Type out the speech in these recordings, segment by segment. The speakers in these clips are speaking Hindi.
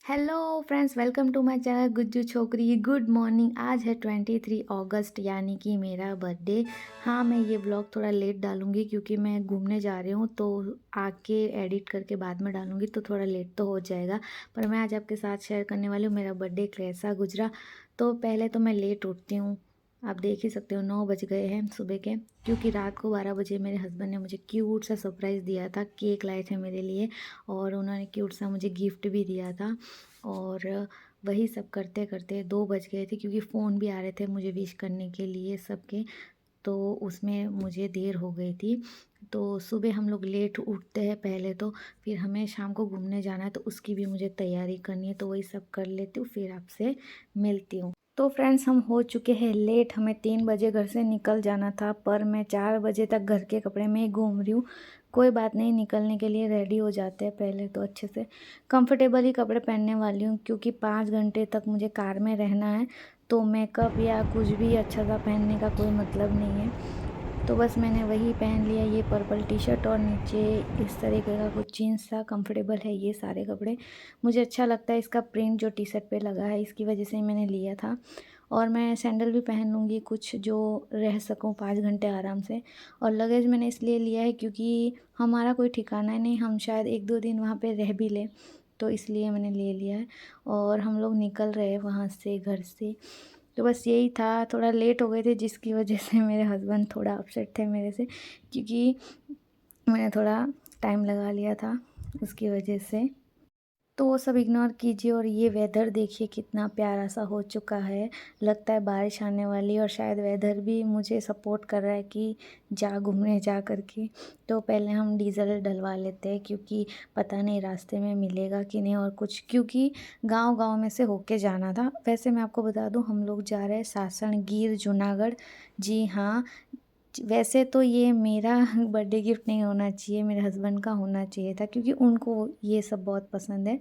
Hello friends, welcome to my channel Gujju छोकरी। Good morning. आज है 23 अगस्त यानी कि मेरा बर्थडे। हाँ, मैं ये ब्लॉग थोड़ा लेट डालूँगी क्योंकि मैं घूमने जा रही हूँ, तो आके एडिट करके बाद में डालूँगी तो थोड़ा लेट तो हो जाएगा। पर मैं आज आपके साथ शेयर करने वाली हूँ मेरा बर्थडे कैसा गुजरा। तो पहले तो मैं लेट उठती हूँ, आप देख ही सकते हो 9 बज गए हैं सुबह के, क्योंकि रात को 12 बजे मेरे हस्बैंड ने मुझे क्यूट सा सरप्राइज़ दिया था। केक लाए थे मेरे लिए और उन्होंने क्यूट सा मुझे गिफ्ट भी दिया था। और वही सब करते करते 2 बज गए थे, क्योंकि फ़ोन भी आ रहे थे मुझे विश करने के लिए सबके, तो उसमें मुझे देर हो गई थी। तो सुबह हम लोग लेट उठते हैं पहले तो, फिर हमें शाम को घूमने जाना है तो उसकी भी मुझे तैयारी करनी है, तो वही सब कर लेती हूँ, फिर आपसे मिलती हूँ। तो फ्रेंड्स, हम हो चुके हैं लेट। हमें 3 बजे घर से निकल जाना था, पर मैं 4 बजे तक घर के कपड़े में ही घूम रही हूँ। कोई बात नहीं, निकलने के लिए रेडी हो जाते हैं पहले तो अच्छे से। कंफर्टेबल ही कपड़े पहनने वाली हूँ क्योंकि 5 घंटे तक मुझे कार में रहना है, तो मेकअप या कुछ भी अच्छा सा पहनने का कोई मतलब नहीं है। तो बस मैंने वही पहन लिया, ये पर्पल टी शर्ट और नीचे इस तरीके का कुछ जीन्स था। कंफर्टेबल है ये सारे कपड़े, मुझे अच्छा लगता है इसका प्रिंट जो टी शर्ट पे लगा है, इसकी वजह से मैंने लिया था। और मैं सैंडल भी पहन लूँगी कुछ जो रह सकूँ 5 घंटे आराम से। और लगेज मैंने इसलिए लिया है क्योंकि हमारा कोई ठिकाना है नहीं, हम शायद 1-2 दिन वहाँ पे रह भी लें, तो इसलिए मैंने ले लिया है। और हम लोग निकल रहे हैं वहाँ से, घर से। तो बस यही था, थोड़ा लेट हो गए थे जिसकी वजह से मेरे हस्बैंड थोड़ा अपसेट थे मेरे से, क्योंकि मैंने थोड़ा टाइम लगा लिया था उसकी वजह से। तो वो सब इग्नोर कीजिए और ये वेदर देखिए कितना प्यारा सा हो चुका है। लगता है बारिश आने वाली है और शायद वेदर भी मुझे सपोर्ट कर रहा है कि जा घूमने जा करके। तो पहले हम डीज़ल डलवा लेते हैं क्योंकि पता नहीं रास्ते में मिलेगा कि नहीं और कुछ, क्योंकि गांव-गांव में से होके जाना था। वैसे मैं आपको बता दूं, हम लोग जा रहे हैं सासन गिर जूनागढ़। जी हाँ, वैसे तो ये मेरा बर्थडे गिफ्ट नहीं होना चाहिए, मेरे हस्बैंड का होना चाहिए था क्योंकि उनको ये सब बहुत पसंद है।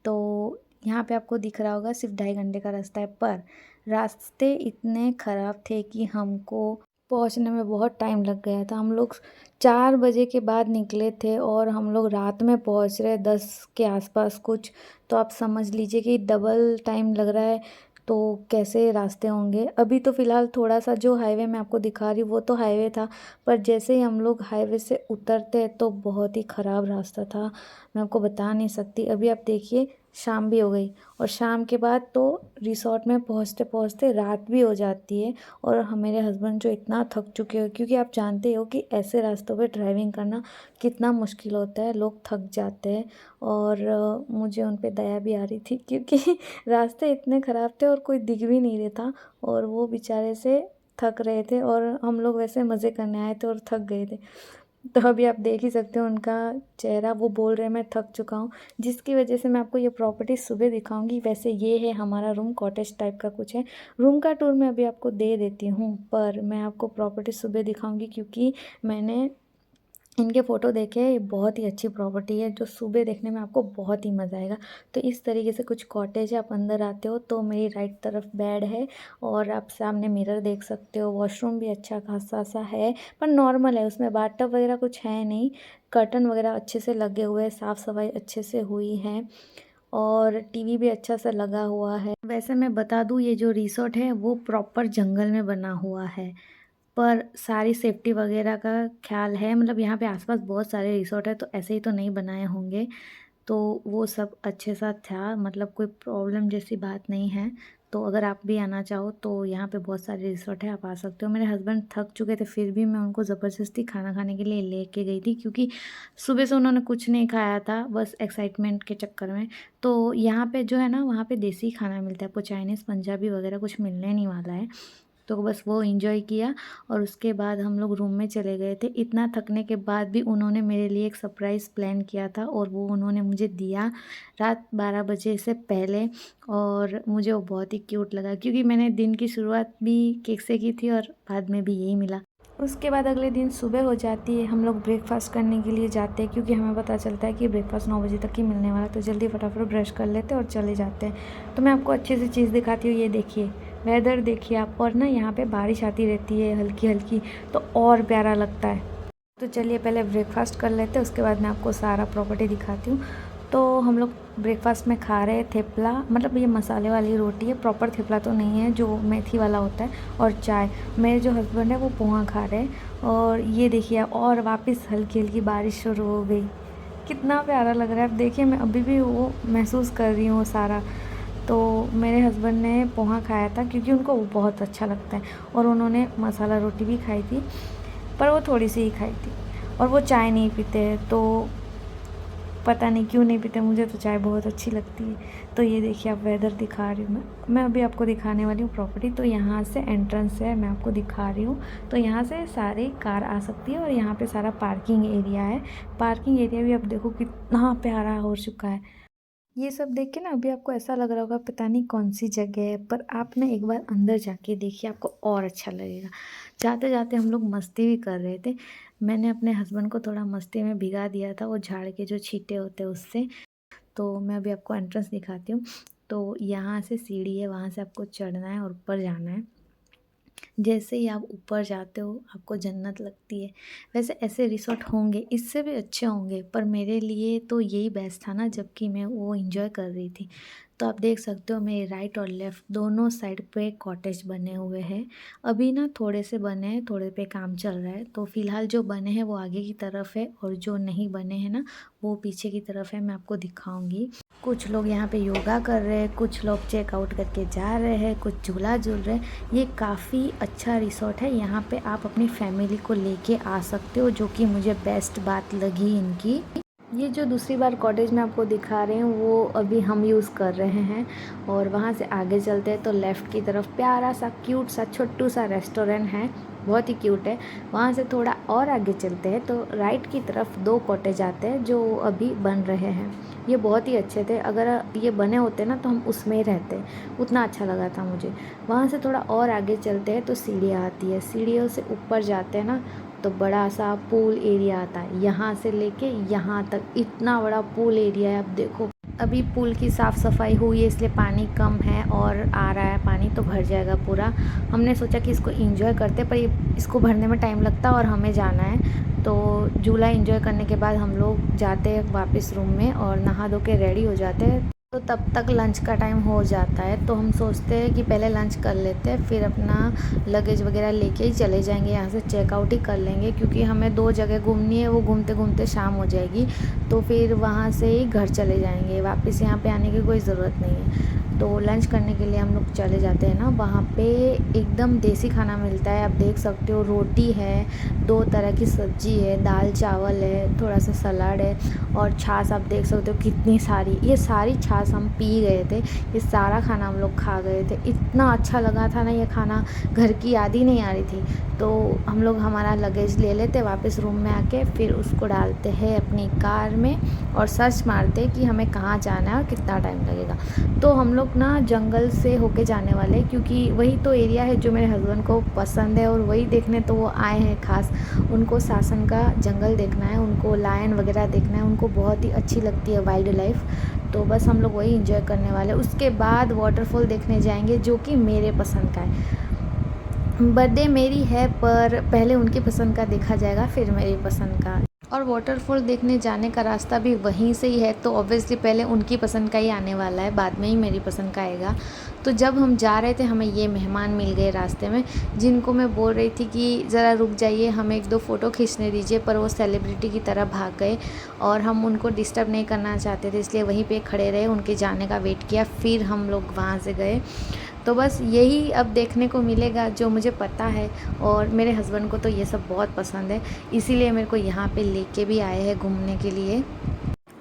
तो यहाँ पे आपको दिख रहा होगा सिर्फ 2.5 घंटे का रास्ता है, पर रास्ते इतने ख़राब थे कि हमको पहुँचने में बहुत टाइम लग गया था। हम लोग 4 बजे के बाद निकले थे और हम लोग रात में पहुँच रहे 10 के आसपास कुछ, तो आप समझ लीजिए कि डबल टाइम लग रहा है। तो कैसे रास्ते होंगे। अभी तो फ़िलहाल थोड़ा सा जो हाईवे मैं आपको दिखा रही हूँ वो तो हाईवे था, पर जैसे ही हम लोग हाईवे से उतरते तो बहुत ही ख़राब रास्ता था, मैं आपको बता नहीं सकती। अभी आप देखिए शाम भी हो गई और शाम के बाद तो रिसॉर्ट में पहुँचते पहुँचते रात भी हो जाती है। और मेरे हस्बैंड जो इतना थक चुके हो, क्योंकि आप जानते हो कि ऐसे रास्तों पे ड्राइविंग करना कितना मुश्किल होता है, लोग थक जाते हैं। और मुझे उन पे दया भी आ रही थी क्योंकि रास्ते इतने ख़राब थे और कोई दिख भी नहीं रहा था और वो बेचारे से थक रहे थे और हम लोग वैसे मज़े करने आए थे और थक गए थे। तो अभी आप देख ही सकते हो उनका चेहरा, वो बोल रहे हैं मैं थक चुका हूँ, जिसकी वजह से मैं आपको ये प्रॉपर्टी सुबह दिखाऊंगी। वैसे ये है हमारा रूम, कॉटेज टाइप का कुछ है। रूम का टूर मैं अभी आपको दे देती हूँ, पर मैं आपको प्रॉपर्टी सुबह दिखाऊंगी क्योंकि मैंने इनके फ़ोटो देखे, ये बहुत ही अच्छी प्रॉपर्टी है जो सुबह देखने में आपको बहुत ही मज़ा आएगा। तो इस तरीके से कुछ कॉटेज है। आप अंदर आते हो तो मेरी राइट तरफ बेड है और आप सामने मिरर देख सकते हो। वॉशरूम भी अच्छा खासा सा है, पर नॉर्मल है, उसमें बाथटब वगैरह कुछ है नहीं। कर्टन वगैरह अच्छे से लगे हुए हैं, साफ़ सफाई अच्छे से हुई है और टीवी भी अच्छा सा लगा हुआ है। वैसे मैं बता दूँ, ये जो रिसोर्ट है वो प्रॉपर जंगल में बना हुआ है, पर सारी सेफ्टी वगैरह का ख़्याल है। मतलब यहाँ पे आसपास बहुत सारे रिसोर्ट है, तो ऐसे ही तो नहीं बनाए होंगे, तो वो सब अच्छे सा था, मतलब कोई प्रॉब्लम जैसी बात नहीं है। तो अगर आप भी आना चाहो तो यहाँ पे बहुत सारे रिसोर्ट है, आप आ सकते हो। मेरे हस्बैंड थक चुके थे, फिर भी मैं उनको ज़बरदस्ती खाना खाने के लिए लेके गई थी क्योंकि सुबह से उन्होंने कुछ नहीं खाया था, बस एक्साइटमेंट के चक्कर में। तो यहाँ पे जो है ना, वहाँ पे देसी खाना मिलता है, आपको चाइनीज़ पंजाबी वगैरह कुछ मिलने नहीं वाला है। तो बस वो एंजॉय किया और उसके बाद हम लोग रूम में चले गए थे। इतना थकने के बाद भी उन्होंने मेरे लिए एक सरप्राइज़ प्लान किया था और वो उन्होंने मुझे दिया रात 12 बजे से पहले, और मुझे वो बहुत ही क्यूट लगा क्योंकि मैंने दिन की शुरुआत भी केक से की थी और बाद में भी यही मिला। उसके बाद अगले दिन सुबह हो जाती है, हम लोग ब्रेकफास्ट करने के लिए जाते हैं क्योंकि हमें पता चलता है कि ब्रेकफास्ट 9 बजे तक ही मिलने वाला है, तो जल्दी फटाफट ब्रश कर लेते हैं और चले जाते हैं। तो मैं आपको अच्छे से चीज़ दिखाती हूँ, ये देखिए वेदर देखिए आप, और ना यहाँ पे बारिश आती रहती है हल्की हल्की, तो और प्यारा लगता है। तो चलिए पहले ब्रेकफास्ट कर लेते हैं, उसके बाद मैं आपको सारा प्रॉपर्टी दिखाती हूँ। तो हम लोग ब्रेकफास्ट में खा रहे थेपला, मतलब ये मसाले वाली रोटी है, प्रॉपर थेपला तो नहीं है जो मेथी वाला होता है, और चाय। मेरे जो हस्बैंड है वो पोहा खा रहे हैं। और ये देखिए और वापस हल्की हल्की बारिश शुरू हो गई। कितना प्यारा लग रहा है। अब देखिए मैं अभी भी वो महसूस कर रही हूँ वो सारा। तो मेरे हस्बैंड ने पोहा खाया था क्योंकि उनको वो बहुत अच्छा लगता है, और उन्होंने मसाला रोटी भी खाई थी, पर वो थोड़ी सी ही खाई थी। और वो चाय नहीं पीते हैं, तो पता नहीं क्यों नहीं पीते, मुझे तो चाय बहुत अच्छी लगती है। तो ये देखिए आप वेदर दिखा रही हूँ मैं अभी आपको दिखाने वाली हूँ प्रॉपर्टी। तो यहाँ से एंट्रेंस है, मैं आपको दिखा रही हूँ। तो यहाँ से सारी कार आ सकती है, और यहाँ पे सारा पार्किंग एरिया है। पार्किंग एरिया भी अब देखो कितना प्यारा हो चुका है। ये सब देख के ना अभी आपको ऐसा लग रहा होगा पता नहीं कौन सी जगह है, पर आप ना एक बार अंदर जाके देखिए, आपको और अच्छा लगेगा। जाते जाते हम लोग मस्ती भी कर रहे थे। मैंने अपने हस्बैंड को थोड़ा मस्ती में भिगा दिया था, वो झाड़ के जो छींटे होते हैं उससे। तो मैं अभी आपको एंट्रेंस दिखाती हूँ। तो यहाँ से सीढ़ी है, वहाँ से आपको चढ़ना है और ऊपर जाना है। जैसे ही आप ऊपर जाते हो आपको जन्नत लगती है। वैसे ऐसे रिसोर्ट होंगे, इससे भी अच्छे होंगे, पर मेरे लिए तो यही बेस्ट था ना, जबकि मैं वो एंजॉय कर रही थी। तो आप देख सकते हो मेरे राइट और लेफ़्ट दोनों साइड पे कॉटेज बने हुए हैं। अभी ना थोड़े से बने हैं, थोड़े पे काम चल रहा है। तो फ़िलहाल जो बने हैं वो आगे की तरफ है, और जो नहीं बने हैं ना वो पीछे की तरफ है, मैं आपको दिखाऊंगी। कुछ लोग यहाँ पे योगा कर रहे हैं, कुछ लोग चेकआउट करके जा रहे हैं, कुछ झूला झूल रहे हैं। ये काफ़ी अच्छा रिसोर्ट है, यहाँ पे आप अपनी फैमिली को लेके आ सकते हो, जो कि मुझे बेस्ट बात लगी इनकी। ये जो दूसरी बार कॉटेज में आपको दिखा रहे हैं वो अभी हम यूज़ कर रहे हैं। और वहाँ से आगे चलते हैं तो लेफ़्ट की तरफ प्यारा सा क्यूट सा छोटू सा रेस्टोरेंट है, बहुत ही क्यूट है। वहाँ से थोड़ा और आगे चलते हैं तो राइट की तरफ दो कॉटेज आते हैं जो अभी बन रहे हैं। ये बहुत ही अच्छे थे, अगर ये बने होते ना तो हम उसमें ही रहते, उतना अच्छा लगा था मुझे। वहाँ से थोड़ा और आगे चलते हैं तो सीढ़ियाँ आती है, सीढ़ियों से ऊपर जाते हैं ना तो बड़ा सा पूल एरिया आता है। यहाँ से लेके यहाँ तक इतना बड़ा पूल एरिया है। अब देखो अभी पूल की साफ़ सफाई हुई है, इसलिए पानी कम है और आ रहा है पानी, तो भर जाएगा पूरा। हमने सोचा कि इसको एंजॉय करते, पर इसको भरने में टाइम लगता और हमें जाना है। तो झूला एंजॉय करने के बाद हम लोग जाते हैं वापस रूम में और नहा धो के रेडी हो जाते हैं। तो तब तक लंच का टाइम हो जाता है, तो हम सोचते हैं कि पहले लंच कर लेते हैं, फिर अपना लगेज वगैरह लेके ही चले जाएंगे, यहाँ से चेकआउट ही कर लेंगे, क्योंकि हमें 2 जगह घूमनी है, वो घूमते घूमते शाम हो जाएगी। तो फिर वहाँ से ही घर चले जाएंगे, वापस यहाँ पे आने की कोई ज़रूरत नहीं है। तो लंच करने के लिए हम लोग चले जाते हैं ना, वहाँ पे एकदम देसी खाना मिलता है। आप देख सकते हो रोटी है, 2 तरह की सब्जी है, दाल चावल है, थोड़ा सा सलाद है, और छाछ आप देख सकते हो कितनी सारी। ये सारी छाछ हम पी गए थे, ये सारा खाना हम लोग खा गए थे। इतना अच्छा लगा था ना ये खाना, घर की याद ही नहीं आ रही थी। तो हम लोग हमारा लगेज ले लेते वापस रूम में आके, फिर उसको डालते हैं अपनी कार में और सर्च मारते कि हमें कहाँ जाना है और कितना टाइम लगेगा। तो हम लोग ना जंगल से होके जाने वाले, क्योंकि वही तो एरिया है जो मेरे हस्बैंड को पसंद है, और वही देखने तो वो आए हैं खास। उनको सासन का जंगल देखना है, उनको लायन वगैरह देखना है, उनको बहुत ही अच्छी लगती है वाइल्ड लाइफ। तो बस हम लोग वही इंजॉय करने वाले। उसके बाद वाटरफॉल देखने जाएंगे जो कि मेरे पसंद का है। बर्थडे मेरी है, पर पहले उनकी पसंद का देखा जाएगा, फिर मेरी पसंद का। और वाटरफॉल देखने जाने का रास्ता भी वहीं से ही है, तो ऑब्वियसली पहले उनकी पसंद का ही आने वाला है, बाद में ही मेरी पसंद का आएगा। तो जब हम जा रहे थे हमें ये मेहमान मिल गए रास्ते में, जिनको मैं बोल रही थी कि ज़रा रुक जाइए, हमें 1-2 फ़ोटो खींचने दीजिए, पर वो सेलिब्रिटी की तरह भाग गए और हम उनको डिस्टर्ब नहीं करना चाहते थे, इसलिए वहीं पे खड़े रहे, उनके जाने का वेट किया, फिर हम लोग वहाँ से गए। तो बस यही अब देखने को मिलेगा जो मुझे पता है, और मेरे हस्बैंड को तो ये सब बहुत पसंद है, इसीलिए मेरे को यहाँ पे लेके भी आए हैं घूमने के लिए।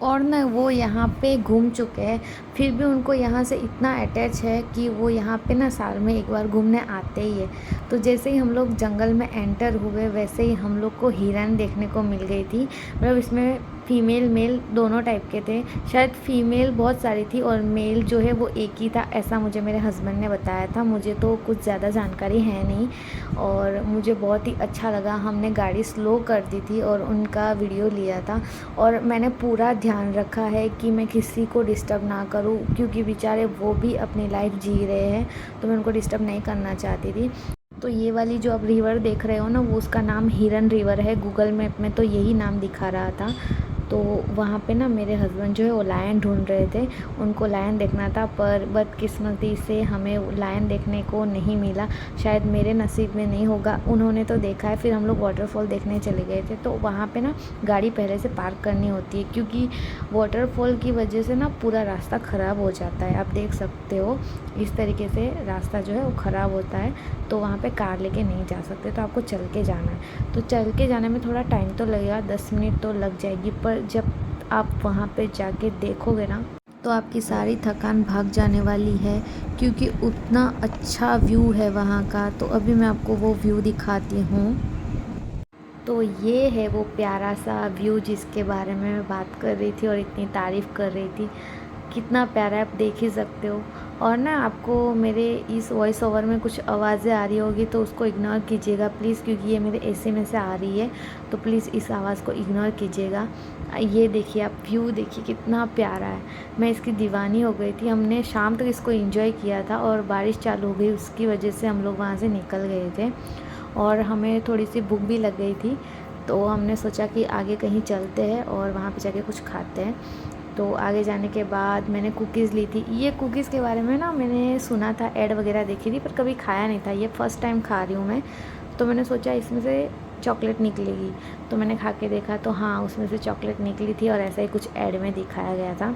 और ना वो यहाँ पे घूम चुके हैं, फिर भी उनको यहाँ से इतना अटैच है कि वो यहाँ पे ना साल में एक बार घूमने आते ही है। तो जैसे ही हम लोग जंगल में एंटर हुए वैसे ही हम लोग को हिरन देखने को मिल गई थी। मतलब इसमें फ़ीमेल मेल दोनों टाइप के थे, शायद फ़ीमेल बहुत सारी थी और मेल जो है वो एक ही था, ऐसा मुझे मेरे हस्बैंड ने बताया था। मुझे तो कुछ ज़्यादा जानकारी है नहीं, और मुझे बहुत ही अच्छा लगा। हमने गाड़ी स्लो कर दी थी और उनका वीडियो लिया था, और मैंने पूरा ध्यान रखा है कि मैं किसी को डिस्टर्ब ना करूं, क्योंकि बेचारे वो भी अपनी लाइफ जी रहे हैं, तो मैं उनको डिस्टर्ब नहीं करना चाहती थी। तो ये वाली जो आप रिवर देख रहे हो ना, वो उसका नाम हिरन रिवर है, गूगल मैप में तो यही नाम दिखा रहा था। तो वहाँ पे ना मेरे हस्बैंड जो है वो लायन ढूंढ रहे थे, उनको लायन देखना था, पर बदकिस्मती से हमें लायन देखने को नहीं मिला। शायद मेरे नसीब में नहीं होगा, उन्होंने तो देखा है। फिर हम लोग वाटरफॉल देखने चले गए थे। तो वहाँ पे ना गाड़ी पहले से पार्क करनी होती है, क्योंकि वाटरफॉल की वजह से ना पूरा रास्ता ख़राब हो जाता है। आप देख सकते हो इस तरीके से रास्ता जो है वो ख़राब होता है, तो वहाँ पे कार लेके नहीं जा सकते, तो आपको चल के जाना है। तो चल के जाने में थोड़ा टाइम तो लगेगा, 10 मिनट तो लग जाएगी, पर जब आप वहाँ पे जाके देखोगे ना तो आपकी सारी थकान भाग जाने वाली है, क्योंकि उतना अच्छा व्यू है वहाँ का। तो अभी मैं आपको वो व्यू दिखाती हूँ। तो ये है वो प्यारा सा व्यू जिसके बारे में मैं बात कर रही थी और इतनी तारीफ़ कर रही थी। कितना प्यारा है, आप देख ही सकते हो। और ना आपको मेरे इस वॉइस ओवर में कुछ आवाज़ें आ रही होगी तो उसको इग्नोर कीजिएगा प्लीज़, क्योंकि ये मेरे एसी में से आ रही है, तो प्लीज़ इस आवाज़ को इग्नोर कीजिएगा। ये देखिए, आप व्यू देखिए कितना प्यारा है। मैं इसकी दीवानी हो गई थी। हमने शाम तक इसको एंजॉय किया था और बारिश चालू हो गई, उसकी वजह से हम लोग वहाँ से निकल गए थे और हमें थोड़ी सी भूख भी लग गई थी। तो हमने सोचा कि आगे कहीं चलते हैं और वहाँ पे जाके कुछ खाते हैं। तो आगे जाने के बाद मैंने कुकीज़ ली थी। ये कुकीज़ के बारे में ना मैंने सुना था, ऐड वगैरह देखी थी, पर कभी खाया नहीं था। ये फ़र्स्ट टाइम खा रही हूँ मैं। तो मैंने सोचा इसमें से चॉकलेट निकलेगी, तो मैंने खा के देखा तो हाँ, उसमें से चॉकलेट निकली थी और ऐसा ही कुछ ऐड में दिखाया गया था।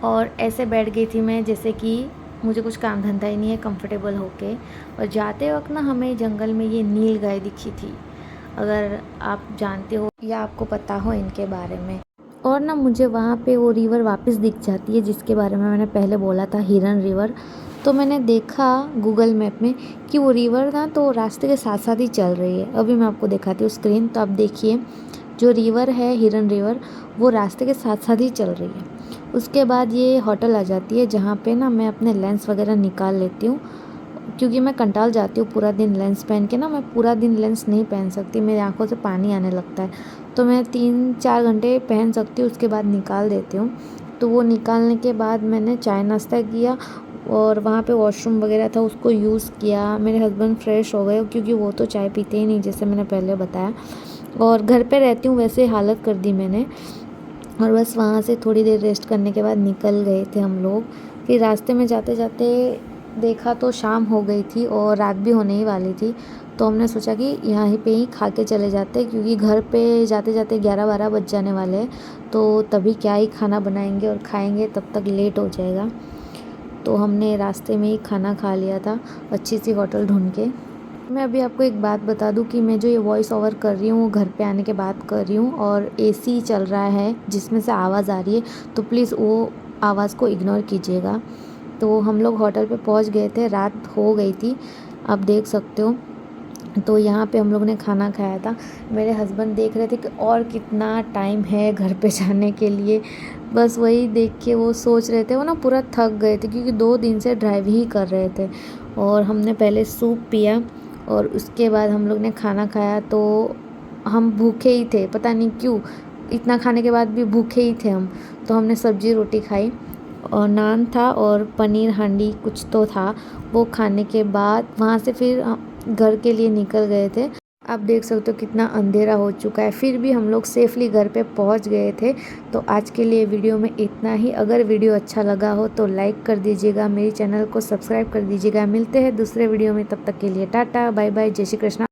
और ऐसे बैठ गई थी मैं जैसे कि मुझे कुछ काम धंधा ही नहीं है, कंफर्टेबल होके। और जाते वक्त ना हमें जंगल में ये नील गाय दिखी थी, अगर आप जानते हो या आपको पता हो इनके बारे में। और ना मुझे वहाँ पे वो रिवर वापस दिख जाती है जिसके बारे में मैंने पहले बोला था, हिरन रिवर। तो मैंने देखा गूगल मैप में कि वो रिवर ना तो रास्ते के साथ साथ ही चल रही है। अभी मैं आपको दिखाती हूँ स्क्रीन, तो आप देखिए जो रिवर है हिरन रिवर, वो रास्ते के साथ साथ ही चल रही है। उसके बाद ये होटल आ जाती है जहाँ पे ना मैं अपने लेंस वगैरह निकाल लेती हूँ, क्योंकि मैं कंटाल जाती हूँ पूरा दिन लेंस पहन के ना। मैं पूरा दिन लेंस नहीं पहन सकती, मेरी आंखों से पानी आने लगता है। तो मैं 3-4 घंटे पहन सकती हूँ, उसके बाद निकाल देती हूँ। तो वो निकालने के बाद मैंने चाय नाश्ता किया और वहाँ पे वॉशरूम वगैरह था, उसको यूज़ किया। मेरे हस्बैंड फ्रेश हो गए, क्योंकि वो तो चाय पीते ही नहीं, जैसे मैंने पहले बताया। और घर पे रहती हूँ वैसे हालत कर दी मैंने। और बस वहाँ से थोड़ी देर रेस्ट करने के बाद निकल गए थे हम लोग। फिर रास्ते में जाते जाते देखा तो शाम हो गई थी और रात भी होने ही वाली थी। तो हमने सोचा कि यहाँ पे ही खा के चले जाते, क्योंकि घर पे जाते जाते 11-12 बज जाने वाले हैं। तो तभी क्या ही खाना बनाएंगे और खाएंगे, तब तक लेट हो जाएगा। तो हमने रास्ते में ही खाना खा लिया था अच्छी सी होटल ढूंढ के। मैं अभी आपको एक बात बता दूं कि मैं जो ये वॉइस ओवर कर रही हूँ वो घर पे आने के बाद कर रही हूँ, और एसी चल रहा है जिसमें से आवाज़ आ रही है, तो प्लीज़ वो आवाज़ को इग्नोर कीजिएगा। तो हम लोग होटल पे पहुँच गए थे, रात हो गई थी, आप देख सकते हो। तो यहाँ पे हम लोग ने खाना खाया था। मेरे हस्बैंड देख रहे थे कि और कितना टाइम है घर पे जाने के लिए, बस वही देख के वो सोच रहे थे। वो ना पूरा थक गए थे, क्योंकि 2 दिन से ड्राइव ही कर रहे थे। और हमने पहले सूप पिया और उसके बाद हम लोग ने खाना खाया। तो हम भूखे ही थे, पता नहीं क्यों, इतना खाने के बाद भी भूखे ही थे हम। तो हमने सब्जी रोटी खाई और नान था और पनीर हांडी कुछ तो था। वो खाने के बाद वहाँ से फिर घर के लिए निकल गए थे। आप देख सकते हो कितना अंधेरा हो चुका है, फिर भी हम लोग सेफली घर पे पहुँच गए थे। तो आज के लिए वीडियो में इतना ही। अगर वीडियो अच्छा लगा हो तो लाइक कर दीजिएगा, मेरे चैनल को सब्सक्राइब कर दीजिएगा। मिलते हैं दूसरे वीडियो में, तब तक के लिए टाटा बाय बाय, जय श्री कृष्णा।